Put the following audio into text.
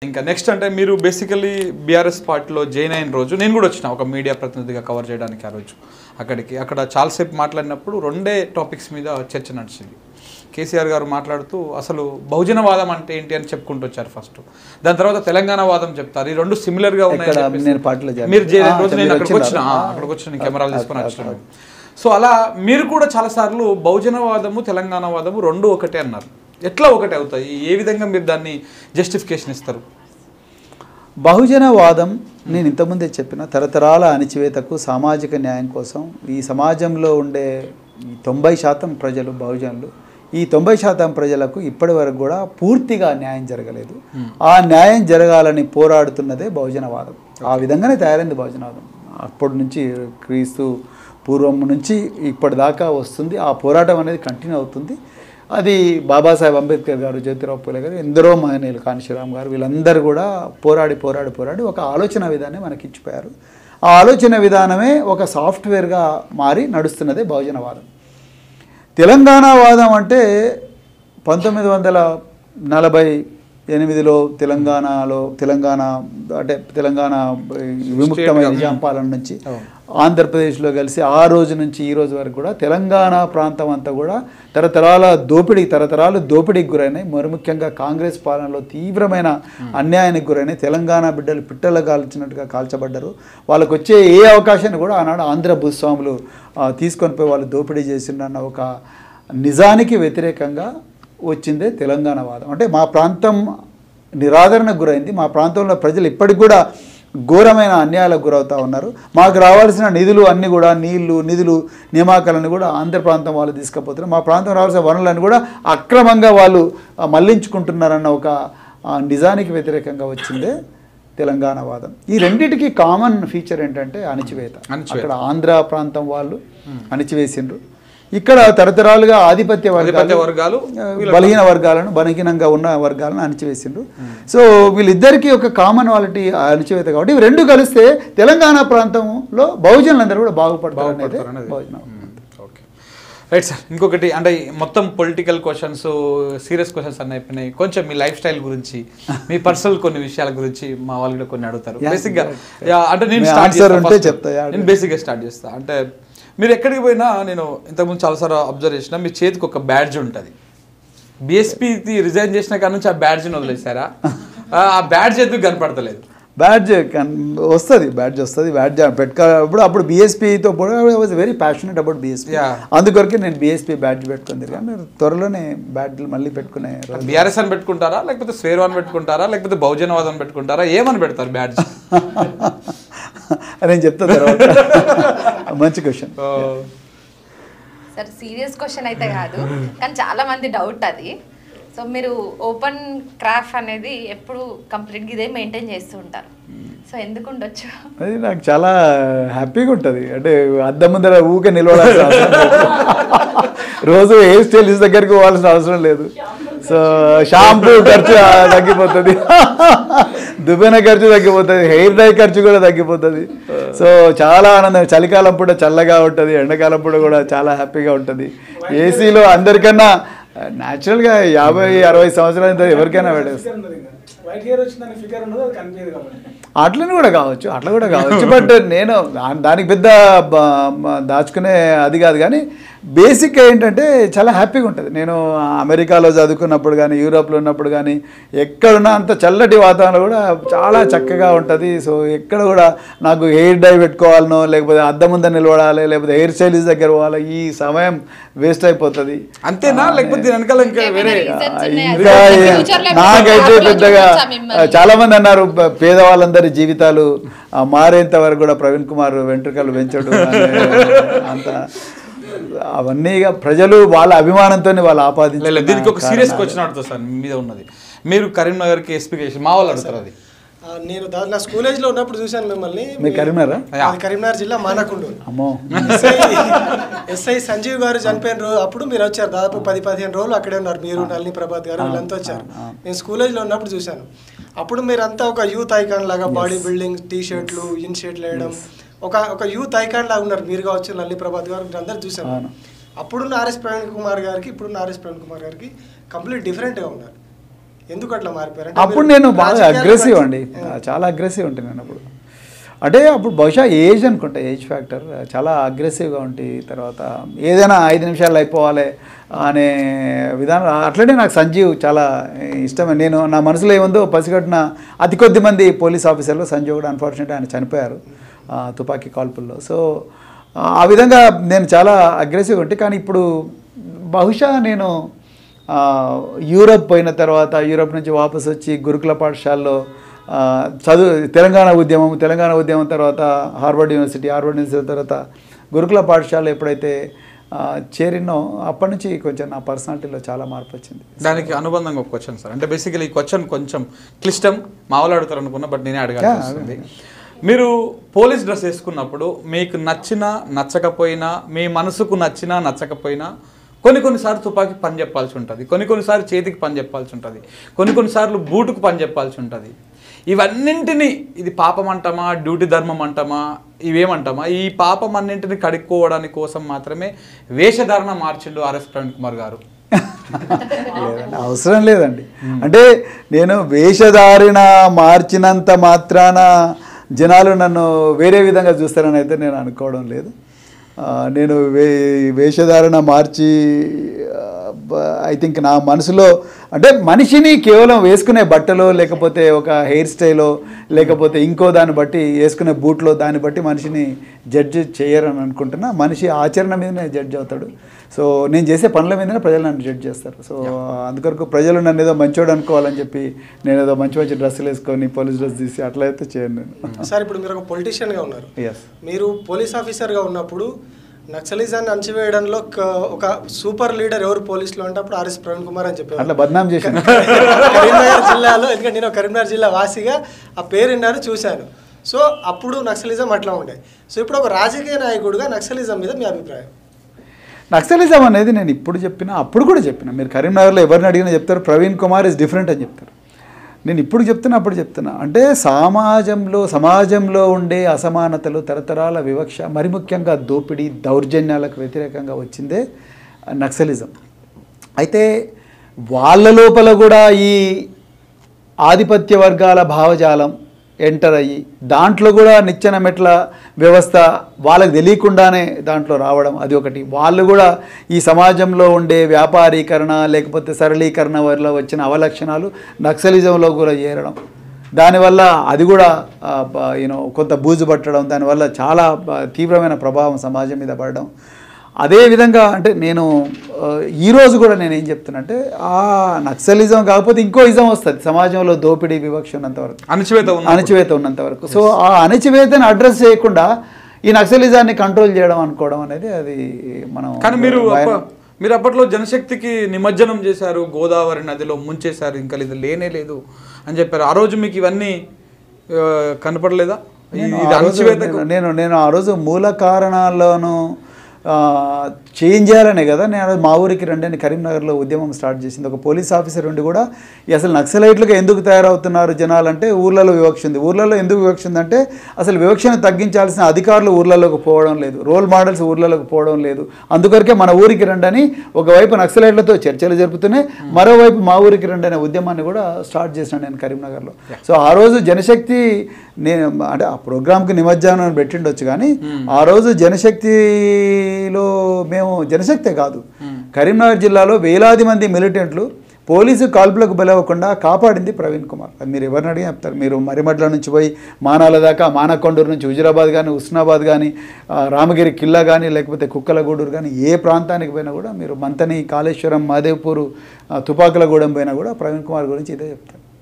ఇంకా నెక్స్ట్ అంటే మీరు బేసికల్లీ బీఆర్ఎస్ పార్టీలో జాయిన్ అయిన రోజు నేను కూడా వచ్చిన ఒక మీడియా ప్రతినిధిగా కవర్ చేయడానికి ఆ రోజు అక్కడ చాలాసేపు మాట్లాడినప్పుడు రెండే టాపిక్స్ మీద చర్చ నడిచింది. కేసీఆర్ గారు మాట్లాడుతూ అసలు బహుజనవాదం అంటే ఏంటి అని చెప్పుకుంటూ వచ్చారు ఫస్ట్. దాని తర్వాత తెలంగాణ వాదం చెప్తారు. ఈ రెండు సిమిలర్గా ఉన్నాయి. మీరు చేరిన రోజు నేను అక్కడికి వచ్చిన కెమెరాలు తీసుకొని వచ్చినాను. సో అలా మీరు కూడా చాలాసార్లు బహుజనవాదము తెలంగాణవాదము రెండు ఒకటే అన్నారు. ఎట్లా ఒకటి అవుతాయి? ఏ విధంగా మీరు దాన్ని జస్టిఫికేషన్ ఇస్తారు? బహుజనవాదం నేను ఇంతకుముందే చెప్పిన తరతరాల అణిచివేతకు సామాజిక న్యాయం కోసం ఈ సమాజంలో ఉండే 90% ప్రజలు బహుజనులు. ఈ 90% ప్రజలకు ఇప్పటి వరకు కూడా పూర్తిగా న్యాయం జరగలేదు. ఆ న్యాయం జరగాలని పోరాడుతున్నదే బహుజనవాదం. ఆ విధంగానే తయారైంది బహుజనవాదం. అప్పటి నుంచి క్రీస్తు పూర్వం నుంచి ఇప్పటిదాకా వస్తుంది. ఆ పోరాటం అనేది కంటిన్యూ అవుతుంది. అది బాబాసాహెబ్ అంబేద్కర్ గారు, జ్యోతిరావు పూలే గారు, ఎందరో మహనీయులు, కాన్షీరామ్ గారు, వీళ్ళందరూ కూడా పోరాడి ఒక ఆలోచన విధానం మనకి ఇచ్చిపోయారు. ఆ ఆలోచన విధానమే ఒక సాఫ్ట్వేర్గా మారి నడుస్తున్నదే బహుజనవాదం. తెలంగాణవాదం అంటే 1948లో తెలంగాణ విముక్తమైన నిజాం పాలన నుంచి ఆంధ్రప్రదేశ్లో కలిసి ఆ రోజు నుంచి ఈ రోజు వరకు కూడా తెలంగాణ ప్రాంతం అంతా కూడా తరతరాలు దోపిడీకి గురైనాయి. మరి ముఖ్యంగా కాంగ్రెస్ పాలనలో తీవ్రమైన అన్యాయానికి గురైనాయి. తెలంగాణ బిడ్డలు పిట్టలు కాల్చినట్టుగా కాల్చబడ్డారు. వాళ్ళకు వచ్చే ఏ అవకాశాన్ని కూడా ఆనాడు ఆంధ్ర భూస్వాములు తీసుకొని పోయి వాళ్ళు దోపిడీ చేసిండన్న ఒక నిజానికి వ్యతిరేకంగా వచ్చిందే తెలంగాణవాదం. అంటే మా ప్రాంతం నిరాదరణకు గురైంది. మా ప్రాంతంలో ప్రజలు ఇప్పటికి కూడా ఘోరమైన అన్యాయాలకు గురవుతూ ఉన్నారు. మాకు రావాల్సిన నిధులు అన్నీ కూడా నిధులు నియామకాలన్నీ కూడా ఆంధ్ర ప్రాంతం వాళ్ళు తీసుకుపోతున్నారు. మా ప్రాంతం రావాల్సిన వనరులన్నీ కూడా అక్రమంగా వాళ్ళు మళ్లించుకుంటున్నారన్న ఒక నిజానికి వ్యతిరేకంగా వచ్చిందే తెలంగాణవాదం. ఈ రెండింటికి కామన్ ఫీచర్ ఏంటంటే అణిచివేత. అక్కడ ఆంధ్ర ప్రాంతం వాళ్ళు అణిచివేసిండ్రు. ఇక్కడ తరతరాలుగా ఆధిపత్య వర్గాలు బలహీన వర్గాలను బలహీనంగా ఉన్న వర్గాలను అణిచివేసిండ్రు. సో వీళ్ళిద్దరికీ ఒక కామన్ వాలిటీ అణిచివేత. కాబట్టి ఇవి రెండు కలిస్తే తెలంగాణ ప్రాంతంలో బహుజనులందరూ కూడా బాగుపడతారు అనేది బహుజనం. Okay, right sir. ఇంకొకటి అంటే మొత్తం పొలిటికల్ క్వశ్చన్స్, సీరియస్ క్వశ్చన్స్ అన్నీ అయిపోయినాయి. కొంచెం మీ లైఫ్ స్టైల్ గురించి, మీ పర్సనల్ కొన్ని విషయాల గురించి మా వాళ్ళు కూడా కొన్ని అడుగుతారు. బేసిక్గా అంటే నేను బేసిక్గా స్టార్ట్ చేస్తా. అంటే మీరు ఎక్కడికి పోయినా నేను ఇంతకుముందు చాలాసార్లు అబ్జర్వ్ చేసిన మీ చేతికి ఒక బ్యాడ్జ్ ఉంటుంది. బీఎస్పీ రిజైన్ చేసిన కాడ నుంచి ఆ బ్యాడ్జ్ని వదిలేసారా? ఆ బ్యాడ్జ్ ఎందుకు కనపడతలేదు? బ్యాడ్జ్ వస్తుంది. బ్యాడ్జ్ పెట్టుకోవాలి. అప్పుడు బీఎస్పీతో was very passionate about BSP. అందుకొరకే నేను బీఎస్పీ బ్యాడ్జ్ పెట్టుకుంది. కానీ త్వరలోనే బ్యాడ్జ్లు మళ్ళీ పెట్టుకునే. బీఆర్ఎస్ అని పెట్టుకుంటారా, లేకపోతే స్వేర్వాన్ పెట్టుకుంటారా, లేకపోతే బహుజనవాదం పెట్టుకుంటారా? ఏమని పెడతారు బ్యాడ్జ్? నేను చెప్తా తర్వాత. మంచి క్వశ్చన్ సార్. సీరియస్ క్వశ్చన్ అయితే కాదు, కానీ చాలా మంది డౌట్ అది. సో మీరు ఓపెన్ క్రాఫ్ట్ అనేది ఎప్పుడు కంప్లీట్గా ఇదే మెయింటైన్ చేస్తూ ఉంటారు. సో ఎందుకు ఉండొచ్చు? అది నాకు చాలా హ్యాపీగా ఉంటుంది. అంటే అద్దం ముందర ఊకే నిలవడాల్సిన అవసరం లేదు. రోజు హెయిర్ స్టైలిస్ట్ దగ్గరికి పోవాల్సిన అవసరం లేదు. సో షాంపూ ఖర్చు తగ్గిపోతుంది, దువ్వెన ఖర్చు తగ్గిపోతుంది, హెయిర్ డై ఖర్చు కూడా తగ్గిపోతుంది. సో చాలా ఆనందం. చలికాలం పూట చల్లగా ఉంటుంది, ఎండాకాలం పూట కూడా చాలా హ్యాపీగా ఉంటుంది. ఏసీలో అందరికన్నా న్యాచురల్గా 50-60 సంవత్సరాల ఎవరికైనా పడేస్తుంది. అట్లా కూడా కావచ్చు. బట్ నేను దానికి పెద్ద దాచుకునే అది కాదు. కానీ బేసిక్గా ఏంటంటే చాలా హ్యాపీగా ఉంటుంది. నేను అమెరికాలో చదువుకున్నప్పుడు కానీ, యూరోప్లో ఉన్నప్పుడు కానీ, ఎక్కడున్నా అంత చల్లటి వాతావరణం కూడా చాలా చక్కగా ఉంటుంది. సో ఎక్కడ కూడా నాకు హెయిర్ డై పెట్టుకోవాలనో, లేకపోతే అద్దం ముందర నిలబడాలి, లేకపోతే హెయిర్ స్టైలిస్ట్ దగ్గర పోవాలి, ఈ సమయం వేస్ట్ అయిపోతుంది. అంతేనా? లేకపోతే నాకైతే పెద్దగా చాలా మంది అన్నారు పేదవాళ్ళందరి జీవితాలు మారేంత వరకు కూడా ప్రవీణ్ కుమార్ వెంట్రుకలు పెంచడం అంత అవన్నీ ప్రజలు వాళ్ళ అభిమానంతో వాళ్ళు ఆపాదించారు. దీనికి ఒక సీరియస్ క్వశ్చన్ అడుగుతా సార్ మీద ఉన్నది. మీరు కరీంనగర్కి ఎస్పీకేషన్ మా వాళ్ళు అడుగుతారు. అది నేను నా స్కూల్ ఏజ్ లో ఉన్నప్పుడు చూశాను మిమ్మల్ని. కరీంనగర్ జిల్లా మానకొండ. ఎస్ఐ సంజీవ్ గారు చనిపోయిన రోజు అప్పుడు మీరు వచ్చారు. దాదాపు 10-15 రోజులు అక్కడే ఉన్నారు. మీరు, నళిని ప్రభాత్ గారు వీళ్ళంతా వచ్చారు. నేను స్కూల్ ఏజ్ లో ఉన్నప్పుడు చూశాను. అప్పుడు మీరంతా ఒక యూత్ ఐకాన్ లాగా బాడీ బిల్డింగ్, టీ షర్ట్లు, ఇన్ షర్ట్లు వేయడం, ఒక యూత్ ఐకాన్ లాగా ఉన్నారు. మీరు కావచ్చు, నళిని ప్రభాత్ గారు, మీరు అందరు చూశాను. అప్పుడున్న ఆర్ఎస్ ప్రవీణ్ కుమార్ గారికి ఇప్పుడున్న ఆర్ఎస్ ప్రవీణ్ కుమార్ గారికి కంప్లీట్ డిఫరెంట్గా ఉన్నారు. ఎందుకు అట్లా మారిపోయారు? అప్పుడు నేను బాగా అగ్రెసివ్ అండి, చాలా అగ్రెసివ్ ఉంటాను నేను అప్పుడు. అంటే అప్పుడు బహుశా ఏజ్ అనుకుంటా, ఏజ్ ఫ్యాక్టర్, చాలా అగ్రెసివ్గా ఉంటే తర్వాత ఏదైనా 5 నిమిషాలు అయిపోవాలి అనే విధానం. అట్లనే నాకు సంజీవ్ చాలా ఇష్టమే. నేను నా మనసులో ఏముందో పసిగట్టిన అతి కొద్ది మంది పోలీస్ ఆఫీసర్లు సంజీవ్ కూడా అన్ఫార్చునేట్ ఆయన చనిపోయారు తుపాకీ కాల్పుల్లో. సో ఆ విధంగా నేను చాలా అగ్రెసివ్గా ఉంటే. కానీ ఇప్పుడు బహుశా నేను యూరప్ పోయిన తర్వాత, యూరప్ నుంచి వాపసు వచ్చి గురుకుల పాఠశాలలో తెలంగాణ ఉద్యమం తర్వాత హార్వర్డ్ యూనివర్సిటీ తర్వాత గురుకుల పాఠశాల ఎప్పుడైతే చేరినో అప్పటి నుంచి కొంచెం నా పర్సనాలిటీలో చాలా మార్పు వచ్చింది. దానికి అనుబంధంగా ఒక క్వశ్చన్ సార్, అంటే బేసికలీ ఈ క్వశ్చన్ కొంచెం క్లిష్టం, మా వాళ్ళు అడుగుతారు అనుకున్నా, బట్ నేనే అడగాల్సి వస్తుంది. మీరు పోలీస్ డ్రెస్ వేసుకున్నప్పుడు మీకు నచ్చినా నచ్చకపోయినా, మీ మనసుకు నచ్చినా నచ్చకపోయినా కొన్నిసార్లు తుపాకీ పని చెప్పాల్సి ఉంటుంది, కొన్నిసార్లు చేతికి పని చెప్పాల్సి ఉంటుంది, కొన్నిసార్లు బూటుకు పని చెప్పాల్సి ఉంటుంది. ఇవన్నింటినీ ఇది పాపం అంటామా, డ్యూటీ ధర్మం అంటామా, ఇవేమంటామా? ఈ పాపం అన్నింటిని కడుక్కోవడానికి కోసం మాత్రమే వేషధారణ మార్చిండు ఆర్ఎస్ ప్రవీణ్ కుమార్ గారు. లేదండి, అవసరం లేదండి. అంటే నేను వేషధారణ మార్చినంత మాత్రాన జనాలు నన్ను వేరే విధంగా చూస్తారని అయితే నేను అనుకోవడం లేదు. నేను వేషధారణ మార్చి ఐ థింక్ నా మనసులో అంటే మనిషిని కేవలం వేసుకునే బట్టలో, లేకపోతే ఒక హెయిర్ స్టైలో, లేకపోతే ఇంకో దాన్ని బట్టి వేసుకునే బూట్లో దాన్ని బట్టి మనిషిని జడ్జ్ చేయరని అనుకుంటున్నా. మనిషి ఆచరణ మీదనే జడ్జ్ అవుతాడు. సో నేను చేసే పనుల మీదనే ప్రజలు నన్ను జడ్జ్ చేస్తారు. సో అందుకొరకు ప్రజలు నన్ను ఏదో మంచోడు అనుకోవాలని చెప్పి నేను ఏదో మంచి డ్రెస్సులు వేసుకొని పోలీస్ డ్రెస్ తీసి అట్లా అయితే చేయను నేను. సార్ ఇప్పుడు మీరు ఒక పొలిటీషియన్గా ఉన్నారు, ఎస్, మీరు పోలీస్ ఆఫీసర్గా ఉన్నప్పుడు నక్సలిజాన్ని అణచివేయడంలో ఒక సూపర్ లీడర్ ఎవరు పోలీసులో అంటే అప్పుడు ఆర్ఎస్ ప్రవీణ్ కుమార్ అని చెప్పారు. అట్లా బద్నాం చేశాను కరీంనగర్ జిల్లాలో. ఎందుకంటే నేను కరీంనగర్ జిల్లా వాసిగా ఆ పేరు విన్నాను, చూశాను. సో అప్పుడు నక్సలిజం అట్లా ఉండే. సో ఇప్పుడు ఒక రాజకీయ నాయకుడిగా నక్సలిజం మీద మీ అభిప్రాయం? నక్సలిజం అనేది నేను ఇప్పుడు చెప్పిన, అప్పుడు కూడా చెప్పిన. మీరు కరీంనగర్లో ఎవరిని అడిగినా చెప్తారు ప్రవీణ్ కుమార్ ఇస్ డిఫరెంట్ అని చెప్తారు. నేను ఇప్పుడు చెప్తున్నా, అప్పుడు చెప్తున్నా. అంటే సమాజంలో ఉండే అసమానతలు, తరతరాల వివక్ష, మరి ముఖ్యంగా దోపిడీ, దౌర్జన్యాలకు వ్యతిరేకంగా వచ్చిందే నక్సలిజం. అయితే వాళ్ళ లోపల కూడా ఈ ఆధిపత్య వర్గాల భావజాలం ఎంటర్ అయ్యి దాంట్లో కూడా నిచ్చెన మెట్ల వ్యవస్థ వాళ్ళకి తెలియకుండానే దాంట్లో రావడం, అది ఒకటి. వాళ్ళు కూడా ఈ సమాజంలో ఉండే వ్యాపారీకరణ లేకపోతే సరళీకరణ వల్ల వచ్చిన అవలక్షణాలు నక్సలిజంలో కూడా చేరడం, దానివల్ల అది కూడా కొంత బూజు పట్టడం, దానివల్ల చాలా తీవ్రమైన ప్రభావం సమాజం మీద పడడం. అదేవిధంగా అంటే నేను ఈరోజు కూడా నేను ఏం చెప్తున్నా అంటే ఆ నక్సలిజం కాకపోతే ఇంకో ఇజం వస్తుంది సమాజంలో, దోపిడీ వివక్ష ఉన్నంతవరకు, అణచివేత ఉన్నంతవరకు. సో ఆ అణచివేతను అడ్రస్ చేయకుండా ఈ నక్సలిజాన్ని కంట్రోల్ చేయడం అనుకోవడం అనేది అది మనం. కానీ మీరు అప్పట్లో జనశక్తికి నిమజ్జనం చేశారు, గోదావరి నదిలో ముంచేశారు, ఇంకా ఇది లేనే లేదు అని చెప్పారు. ఆ రోజు మీకు ఇవన్నీ కనపడలేదా? నేను ఆ రోజు మూల కారణాలను చేంజ్ చేయాలనే కదా నేను మా ఊరికి రండి అని కరీంనగర్లో ఉద్యమం స్టార్ట్ చేసింది. ఒక పోలీస్ ఆఫీసర్ ఉండి కూడా అసలు నక్సలైట్లుగా ఎందుకు తయారవుతున్నారు జనాలంటే ఊర్లలో వివక్ష ఉంది. ఊర్లలో ఎందుకు వివక్ష ఉందంటే అసలు వివక్షను తగ్గించాల్సిన అధికారులు ఊర్లలోకి పోవడం లేదు, రోల్ మోడల్స్ ఊర్లలోకి పోవడం లేదు. అందుకొరకే మన ఊరికి రండి అని ఒకవైపు నక్సలైట్లతో చర్చలు జరుపుతూనే మరోవైపు మా ఊరికి రండి అనే ఉద్యమాన్ని కూడా స్టార్ట్ చేసినాను నేను కరీంనగర్లో. సో ఆ రోజు జనశక్తి నేను అంటే ఆ ప్రోగ్రామ్కి నిమజ్జనం పెట్టిండొచ్చు, కానీ ఆ రోజు జనశక్తిలో మేము జనశక్తే కాదు కరీంనగర్ జిల్లాలో వేలాది మంది మిలిటెంట్లు పోలీసు కాల్పులకు బలవ్వకుండా కాపాడింది ప్రవీణ్ కుమార్. అది మీరు ఎవరిని అడిగి చెప్తారు. మీరు మరిమడ్ల నుంచి పోయి మానాల దాకా, మానకొండూరు నుంచి హుజురాబాద్ కానీ, హుస్నాబాద్ కానీ, రామగిరి కిల్లా కానీ, లేకపోతే కుక్కలగూడూరు కానీ, ఏ ప్రాంతానికి పోయినా కూడా మీరు మంతని, కాళేశ్వరం, మాదేవ్పూర్, తుపాకులగూడెం పోయినా కూడా ప్రవీణ్ కుమార్ గురించి ఇదే చెప్తారు.